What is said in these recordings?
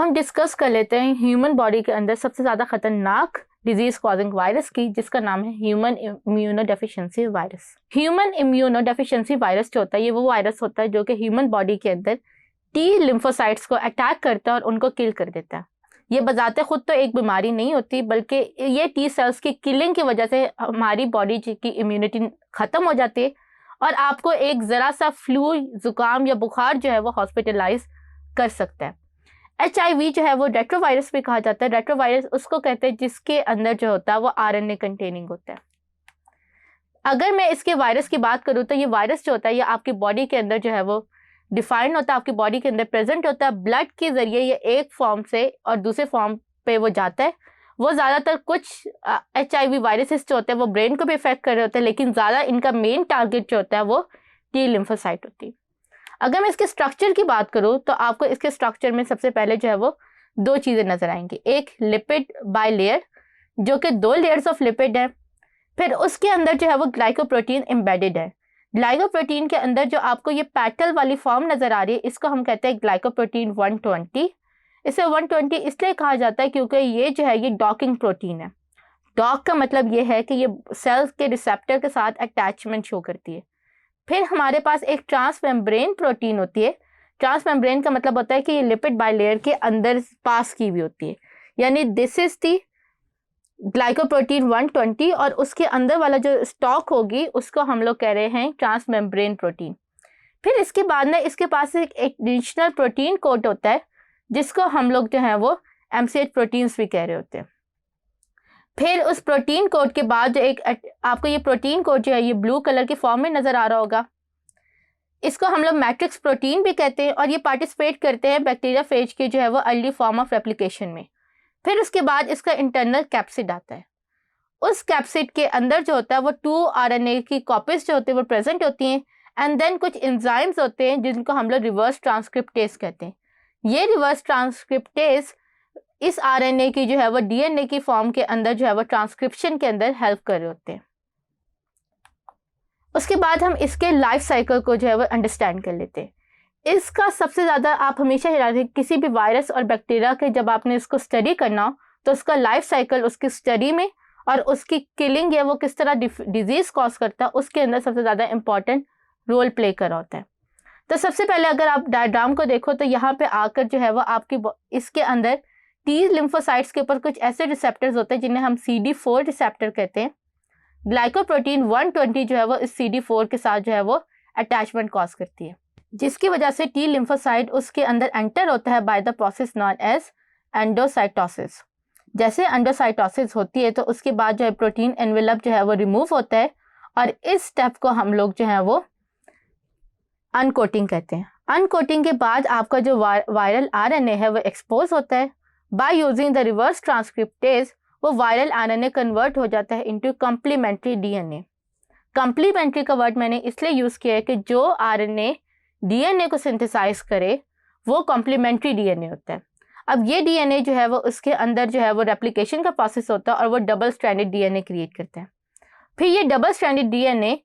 हम डिस्कस कर लेते हैं ह्यूमन बॉडी के अंदर सबसे ज़्यादा खतरनाक डिजीज कॉजिंग वायरस की, जिसका नाम है human immunodeficiency virus. Human immunodeficiency virus जो होता है, ये वो वायरस होता है जो कि ह्यूमन बॉडी के अंदर टी लिम्फोसाइट्स को अटैक करता है और उनको किल कर देता है। ये बजाते खुद तो एक बीमारी नहीं होती, बल्कि ये टी सेल्स की किलिंग की वजह से हमारी बॉडी की इम्यूनिटी खत्म हो जाती है और आपको एक ज़रा सा फ्लू, जुकाम या बुखार जो है वो हॉस्पिटलाइज कर सकता है। HIV जो है वो रेट्रोवायरस भी कहा जाता है। रेट्रोवायरस उसको कहते हैं जिसके अंदर जो होता है वो RNA कंटेनिंग होता है। अगर मैं इसके वायरस की बात करूँ तो ये वायरस जो होता है ये आपकी बॉडी के अंदर जो है वो डिफाइंड होता है, आपकी बॉडी के अंदर प्रेजेंट होता है। ब्लड के जरिए ये एक फॉर्म से और दूसरे फॉर्म पे वो जाता है। वो ज़्यादातर कुछ HIV वायरसेस जो होते हैं वो ब्रेन को भी इफेक्ट कर रहे होते हैं, लेकिन ज़्यादा इनका मेन टारगेट जो होता है वो टी लिम्फोसाइट होती है। अगर मैं इसके स्ट्रक्चर की बात करूँ तो आपको इसके स्ट्रक्चर में सबसे पहले जो है वो दो चीज़ें नजर आएंगी। एक लिपिड बाइलेयर जो कि 2 लेयर्स ऑफ लिपिड है, फिर उसके अंदर जो है वो ग्लाइकोप्रोटीन एम्बेडेड है। ग्लाइकोप्रोटीन के अंदर जो आपको ये पैटल वाली फॉर्म नजर आ रही है, इसको हम कहते हैं ग्लाइकोप्रोटीन 120। इसे 120 इसलिए कहा जाता है क्योंकि ये जो है ये डॉकिंग प्रोटीन है। डॉक का मतलब ये है कि ये सेल्स के रिसेप्टर के साथ अटैचमेंट शो करती है। फिर हमारे पास एक ट्रांसमेम्ब्रेन प्रोटीन होती है। ट्रांसमेम्ब्रेन का मतलब होता है कि ये लिपिड बाइलेयर के अंदर पास की हुई होती है, यानी दिस इज दी ग्लाइकोप्रोटीन 120 और उसके अंदर वाला जो स्टॉक होगी उसको हम लोग कह रहे हैं ट्रांसमेम्ब्रेन प्रोटीन। फिर इसके बाद में इसके पास एक एडिशनल प्रोटीन कोट होता है जिसको हम लोग जो है वो MCH प्रोटीन्स भी कह रहे होते हैं। फिर उस प्रोटीन कोट के बाद जो एक आपको ये प्रोटीन कोट जो है ये ब्लू कलर के फॉर्म में नजर आ रहा होगा, इसको हम लोग मैट्रिक्स प्रोटीन भी कहते हैं और ये पार्टिसिपेट करते हैं बैक्टीरिया फेज के जो है वो अर्ली फॉर्म ऑफ रेप्लिकेशन में। फिर उसके बाद इसका इंटरनल कैप्सिड आता है। उस कैप्सिड के अंदर जो होता है वो 2 RNA की कॉपीज जो होती है वो प्रेजेंट होती हैं एंड देन कुछ एंजाइम्स होते हैं जिनको हम लोग रिवर्स ट्रांसक्रिप्टेज कहते हैं। ये रिवर्स ट्रांसक्रिप्टेज इस RNA की जो है वो DNA की फॉर्म के अंदर जो है वो ट्रांसक्रिप्शन के अंदर हेल्प कर रहे होते हैं। उसके बाद हम इसके लाइफ साइकिल को जो है वो अंडरस्टैंड कर लेते हैं। इसका सबसे ज़्यादा आप हमेशा याद रखें, किसी भी वायरस और बैक्टीरिया के जब आपने इसको स्टडी करना हो तो उसका लाइफ साइकिल उसकी स्टडी में और उसकी किलिंग या वो किस तरह डिजीज़ कॉज करता है उसके अंदर सबसे ज़्यादा इंपॉर्टेंट रोल प्ले कर रहा होता है। तो सबसे पहले अगर आप डायग्राम को देखो तो यहाँ पे आकर जो है वो आपकी इसके अंदर टी लिम्फोसाइट्स के ऊपर कुछ ऐसे रिसेप्टर्स होते हैं जिन्हें हम CD4 रिसेप्टर कहते हैं। ग्लाइकोप्रोटीन 120 जो है वो इस CD4 के साथ जो है वो अटैचमेंट कॉज करती है, जिसकी वजह से टी लिम्फोसाइट उसके अंदर एंटर होता है by the process known as endocytosis. जैसे एंडोसाइटोसिस होती है तो उसके बाद जो है प्रोटीन एनवेलप जो है वो रिमूव होता है और इस स्टेप को हम लोग जो है वो अनकोटिंग कहते हैं। अनकोटिंग के बाद आपका जो वायरल RNA है वो एक्सपोज होता है। By using the reverse transcriptase वो वायरल RNA कन्वर्ट हो जाता है इनटू कम्प्लीमेंट्री DNA। कम्प्लीमेंट्री का वर्ड मैंने इसलिए यूज़ किया है कि जो RNA DNA को सिंथेसाइज करे वो कॉम्प्लीमेंट्री DNA होता है। अब ये DNA जो है वो उसके अंदर जो है वो रेप्लिकेशन का प्रोसेस होता है और वो डबल स्ट्रैंडेड DNA क्रिएट करता है। फिर ये double stranded DNA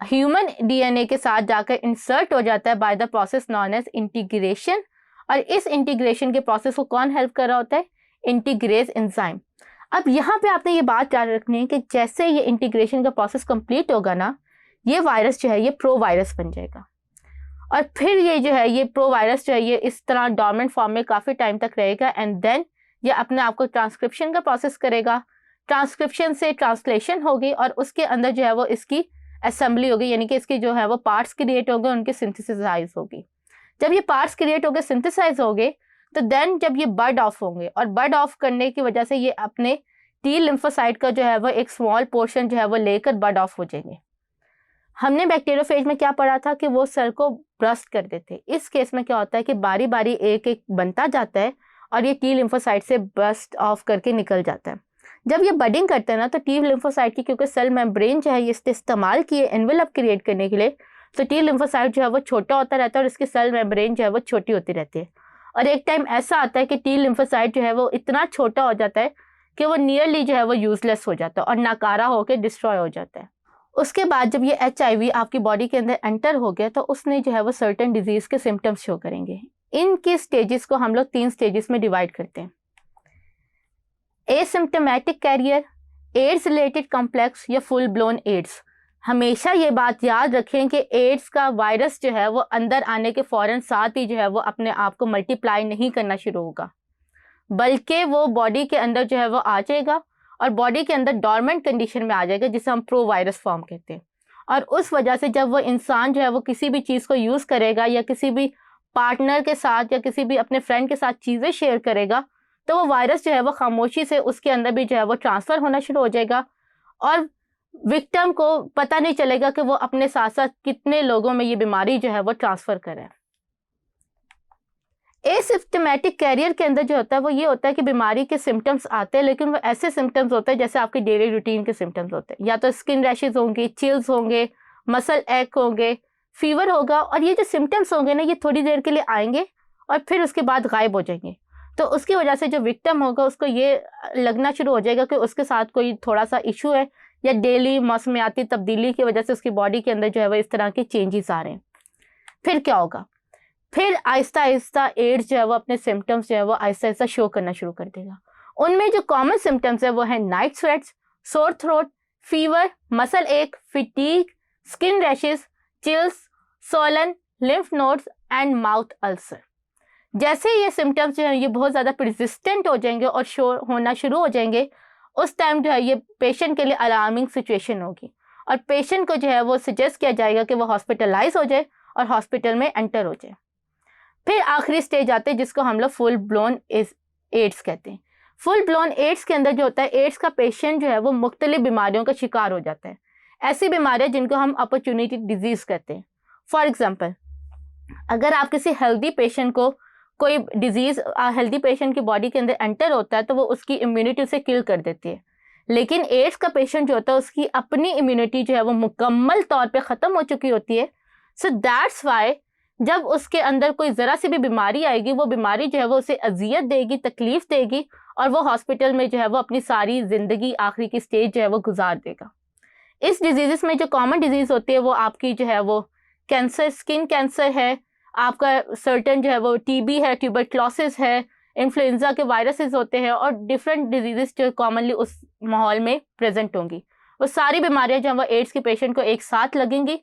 human DNA के साथ जाकर इंसर्ट हो जाता है by the process known as integration. और इस इंटीग्रेशन के प्रोसेस को कौन हेल्प कर रहा होता है? Integrase enzyme. अब यहाँ पे आपने ये बात याद रखनी है कि जैसे ये इंटीग्रेशन का प्रोसेस कंप्लीट होगा ना, ये वायरस जो है ये प्रो वायरस बन जाएगा और फिर ये जो है ये प्रो वायरस जो है ये इस तरह डोर्मेंट फॉर्म में काफ़ी टाइम तक रहेगा एंड देन ये अपने आप को ट्रांसक्रिप्शन का प्रोसेस करेगा। ट्रांसक्रिप्शन से ट्रांसलेशन होगी और उसके अंदर जो है वो इसकी असेंबली होगी, यानी कि इसके जो है वो पार्ट्स क्रिएट होंगे, उनकी सिंथेसाइज होगी। जब ये पार्ट्स क्रिएट होंगे, सिंथेसाइज होंगे, तो देन जब ये बर्ड ऑफ होंगे और बर्ड ऑफ करने की वजह से ये अपने टी लिम्फोसाइट का जो है वो एक स्मॉल पोर्शन जो है वो लेकर बर्ड ऑफ हो जाएंगे। हमने बैक्टीरियोफेज में क्या पढ़ा था कि वो सेल को ब्रस्ट कर देते। इस केस में क्या होता है कि बारी बारी एक एक बनता जाता है और ये टी लिम्फोसाइट से ब्रस्ट ऑफ करके निकल जाता है। जब ये बडिंग करते हैं ना तो टी लिम्फोसाइट की क्योंकि सेल मेम्ब्रेन जो है ये इस्तेमाल किए एनवेलप क्रिएट करने के लिए, तो टी लिम्फोसाइट जो है वो छोटा होता रहता है और इसकी सेल मेम्ब्रेन जो है वो छोटी होती रहती है। और एक टाइम ऐसा आता है कि टी लिम्फोसाइट जो है वो इतना छोटा हो जाता है कि वो नियरली जो है वो यूजलेस हो जाता है और नाकारा होकर डिस्ट्रॉय हो जाता है। उसके बाद जब ये HIV आपकी बॉडी के अंदर एंटर हो गया तो उसने जो है वो सर्टेन डिजीज़ के सिम्टम्स शो करेंगे। इनकी स्टेजेस को हम लोग 3 स्टेजेस में डिवाइड करते हैं। Asymptomatic carrier, AIDS related complex या फुल ब्लोन एड्स। हमेशा ये बात याद रखें कि एड्स का वायरस जो है वो अंदर आने के फ़ौरन साथ ही जो है वो अपने आप को मल्टीप्लाई नहीं करना शुरू होगा, बल्कि वो बॉडी के अंदर जो है वो आ जाएगा और बॉडी के अंदर डॉर्मेंट कंडीशन में आ जाएगा, जिसे हम प्रो वायरस फॉर्म कहते हैं। और उस वजह से जब वो इंसान जो है वो किसी भी चीज़ को यूज़ करेगा या किसी भी पार्टनर के साथ या किसी भी अपने फ्रेंड के साथ चीज़ें शेयर करेगा, तो वो वायरस जो है वो खामोशी से उसके अंदर भी जो है वो ट्रांसफ़र होना शुरू हो जाएगा और विक्टिम को पता नहीं चलेगा कि वो अपने साथ साथ कितने लोगों में ये बीमारी जो है वो ट्रांसफ़र करे। एसिम्प्टोमेटिक कैरियर के अंदर जो होता है वो ये होता है कि बीमारी के सिम्टम्स आते हैं, लेकिन वो ऐसे सिम्टम्स होते हैं जैसे आपके डेली रूटीन के सिम्टम्स होते हैं। या तो स्किन रैशेज होंगे, चिल्स होंगे, मसल एक होंगे, फीवर होगा, और ये जो सिम्टम्स होंगे ना, ये थोड़ी देर के लिए आएंगे और फिर उसके बाद गायब हो जाएंगे। तो उसकी वजह से जो विक्टिम होगा उसको ये लगना शुरू हो जाएगा कि उसके साथ कोई थोड़ा सा इशू है, या डेली मौसमियाती तब्दीली की वजह से उसकी बॉडी के अंदर जो है वो इस तरह के चेंजेस आ रहे हैं। फिर क्या होगा? फिर आहिस्ता आहिस्ता एड्स जो है वो अपने सिम्टम्स जो है वो आहिस्ता आहिस्ता शो करना शुरू कर देगा। उनमें जो कॉमन सिम्टम्स है वो है night sweats, sore throat, fever, muscle ache, fatigue, skin rashes, chills, swollen, lymph nodes and mouth ulcer. जैसे ये सिम्टम्स जो है ये बहुत ज़्यादा परसिस्टेंट हो जाएंगे और शो होना शुरू हो जाएंगे, उस टाइम जो है ये पेशेंट के लिए अलार्मिंग सिचुएशन होगी और पेशेंट को जो है वो सजेस्ट किया जाएगा कि वो हॉस्पिटलाइज हो जाए और हॉस्पिटल में एंटर हो जाए। फिर आखिरी स्टेज आते हैं जिसको हम लोग फुल ब्लोन एड्स कहते हैं। फुल ब्लोन एड्स के अंदर जो होता है, एड्स का पेशेंट जो है वो मुख्तलिफ बीमारियों का शिकार हो जाता है। ऐसी बीमारियां जिनको हम अपॉर्चुनिटी डिजीज़ कहते हैं। फॉर एग्जांपल, अगर आप किसी हेल्दी पेशेंट को कोई डिजीज़ हेल्दी पेशेंट की बॉडी के अंदर एंटर होता है तो वो उसकी इम्यूनिटी उसे किल कर देती है, लेकिन एड्स का पेशेंट जो होता है उसकी अपनी इम्यूनिटी जो है वो मुकम्मल तौर पे ख़त्म हो चुकी होती है। सो दैट्स वाई जब उसके अंदर कोई ज़रा सी भी बीमारी आएगी, वो बीमारी जो है वो उसे अजियत देगी, तकलीफ़ देगी और वो हॉस्पिटल में जो है वो अपनी सारी ज़िंदगी आखिरी की स्टेज जो है वो गुजार देगा। इस डिजीज़ में जो कॉमन डिजीज़ होती है वो आपकी जो है वो कैंसर, स्किन कैंसर है, आपका सर्टन जो है वो टीबी है, ट्यूबरक्लोसिस है, इन्फ्लुएंजा के वायरसेस होते हैं और डिफरेंट डिजीज़ जो कॉमनली उस माहौल में प्रेजेंट होंगी। वो सारी बीमारियां जो है वो एड्स के पेशेंट को एक साथ लगेंगी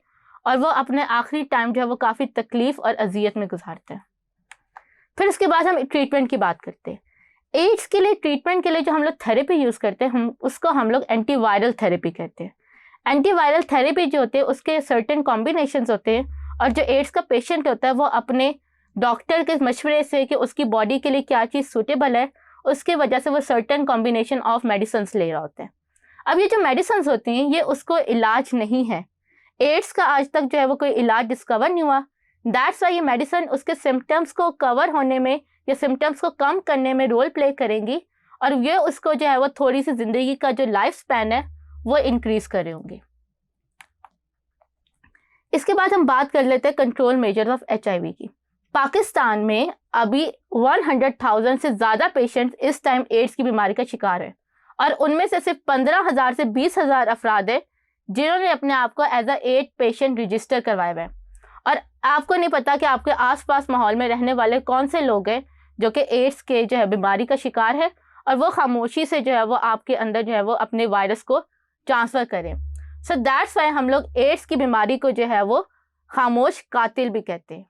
और वो अपने आखिरी टाइम जो है वो काफ़ी तकलीफ़ और अजियत में गुजारते हैं। फिर उसके बाद हम ट्रीटमेंट की बात करते हैं। एड्स के लिए ट्रीटमेंट के लिए जो हम लोग थेरेपी यूज़ करते हैं उसको हम लोग एंटीवायरल थेरेपी कहते हैं। एंटीवायरल थेरेपी जो होते हैं उसके सर्टेन कॉम्बिनेशंस होते हैं और जो एड्स का पेशेंट होता है वो अपने डॉक्टर के मशवरे से कि उसकी बॉडी के लिए क्या चीज़ सूटेबल है, उसके वजह से वो सर्टेन कॉम्बिनेशन ऑफ मेडिसिन ले रहा होता है। अब ये जो मेडिसिन होती हैं ये उसको इलाज नहीं है, एड्स का आज तक जो है वो कोई इलाज डिस्कवर नहीं हुआ। दैट्स वाई ये मेडिसिन उसके सिम्टम्स को कवर होने में या सिम्टम्स को कम करने में रोल प्ले करेंगी और ये उसको जो है वो थोड़ी सी ज़िंदगी का जो लाइफ स्पैन है वो इंक्रीज़ कर रहे होंगे। इसके बाद हम बात कर लेते हैं कंट्रोल मेजर्स ऑफ HIV की। पाकिस्तान में अभी 100,000 से ज़्यादा पेशेंट्स इस टाइम एड्स की बीमारी का शिकार है और उनमें से सिर्फ 15,000 से 20,000 अफराद है जिन्होंने अपने आप को as a AIDS patient register करवाया हुआ है। और आपको नहीं पता कि आपके आसपास माहौल में रहने वाले कौन से लोग हैं जो कि एड्स के जो है बीमारी का शिकार है और वो खामोशी से जो है वो आपके अंदर जो है वो अपने वायरस को ट्रांसफ़र करें। सो दैट्स वाई हम लोग एड्स की बीमारी को जो है वो खामोश कातिल भी कहते हैं।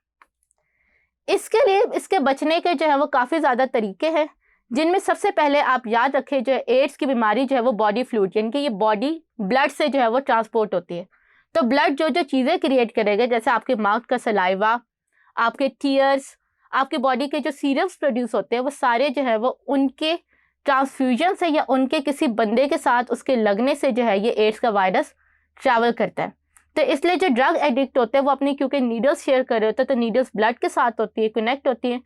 इसके लिए इसके बचने के जो है वो काफ़ी ज़्यादा तरीके हैं, जिनमें सबसे पहले आप याद रखें जो एड्स की बीमारी जो है वो बॉडी फ्लूइड यानी कि ये बॉडी ब्लड से जो है वो ट्रांसपोर्ट होती है। तो ब्लड जो जो चीज़ें क्रिएट करेगा, जैसे आपके माउथ का सलाइवा, आपके टीयर्स, आपकी बॉडी के जो सीरम्स प्रोड्यूस होते हैं, वो सारे जो है वो उनके ट्रांसफ्यूजन से या उनके किसी बंदे के साथ उसके लगने से जो है ये एड्स का वायरस ट्रैवल करता है। तो इसलिए जो ड्रग एडिक्ट होते हैं वो अपनी क्योंकि नीडल्स शेयर कर रहे होते हैं तो नीडल्स ब्लड के साथ होती है, कनेक्ट होती है,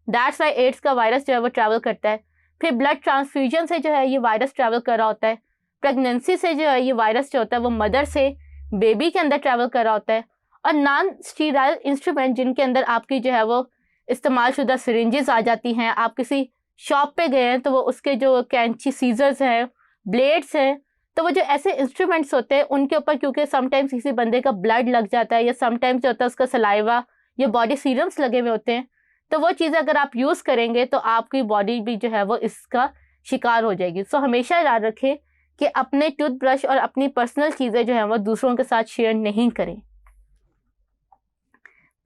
दैट्स वाई एड्स का वायरस जो है वो ट्रैवल करता है। फिर ब्लड ट्रांसफ्यूजन से जो है ये वायरस ट्रैवल कर रहा होता है। प्रेगनेंसी से जो है ये वायरस जो होता है वो मदर से बेबी के अंदर ट्रैवल कर रहा होता है। और नॉन स्टीराइल इंस्ट्रूमेंट जिनके अंदर आपकी जो है वो इस्तेमाल शुदा सिरिंजेस आ जाती हैं, आप किसी शॉप पे गए हैं तो वो उसके जो कैंची, सीजर्स हैं, ब्लेड्स हैं, तो वो जो ऐसे इंस्ट्रूमेंट्स होते हैं उनके ऊपर क्योंकि समटाइम्स किसी बंदे का ब्लड लग जाता है या समटाइम्स जो होता है उसका सलाइवा या बॉडी सीरम्स लगे हुए होते हैं, तो वो चीज़ अगर आप यूज़ करेंगे तो आपकी बॉडी भी जो है वो इसका शिकार हो जाएगी। सो हमेशा याद रखें कि अपने टूथब्रश और अपनी पर्सनल चीज़ें जो है वो दूसरों के साथ शेयर नहीं करें।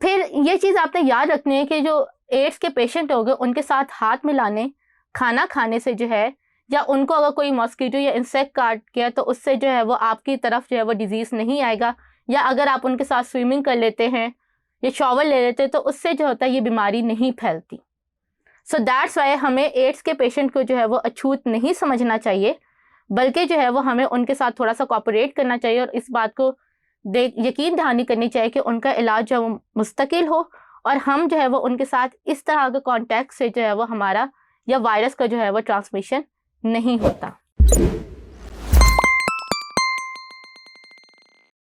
फिर ये चीज़ आपने याद रखनी है कि जो एड्स के पेशेंट हो गए उनके साथ हाथ मिलाने, खाना खाने से जो है, या उनको अगर कोई मॉस्किटो या इंसेक्ट काट गया तो उससे जो है वो आपकी तरफ जो है वो डिजीज़ नहीं आएगा, या अगर आप उनके साथ स्विमिंग कर लेते हैं या शॉवर ले लेते हैं तो उससे जो होता है ये बीमारी नहीं फैलती। सो दैट्स वाई हमें एड्स के पेशेंट को जो है वो अछूत नहीं समझना चाहिए, बल्कि जो है वो हमें उनके साथ थोड़ा सा कोऑपरेट करना चाहिए और इस बात को यकीन दहानी करनी चाहिए कि उनका इलाज जो है वो मुस्तकिल हो और हम जो है वो उनके साथ इस तरह के कॉन्टैक्ट से जो है वो हमारा या वायरस का जो है वो ट्रांसमिशन नहीं होता।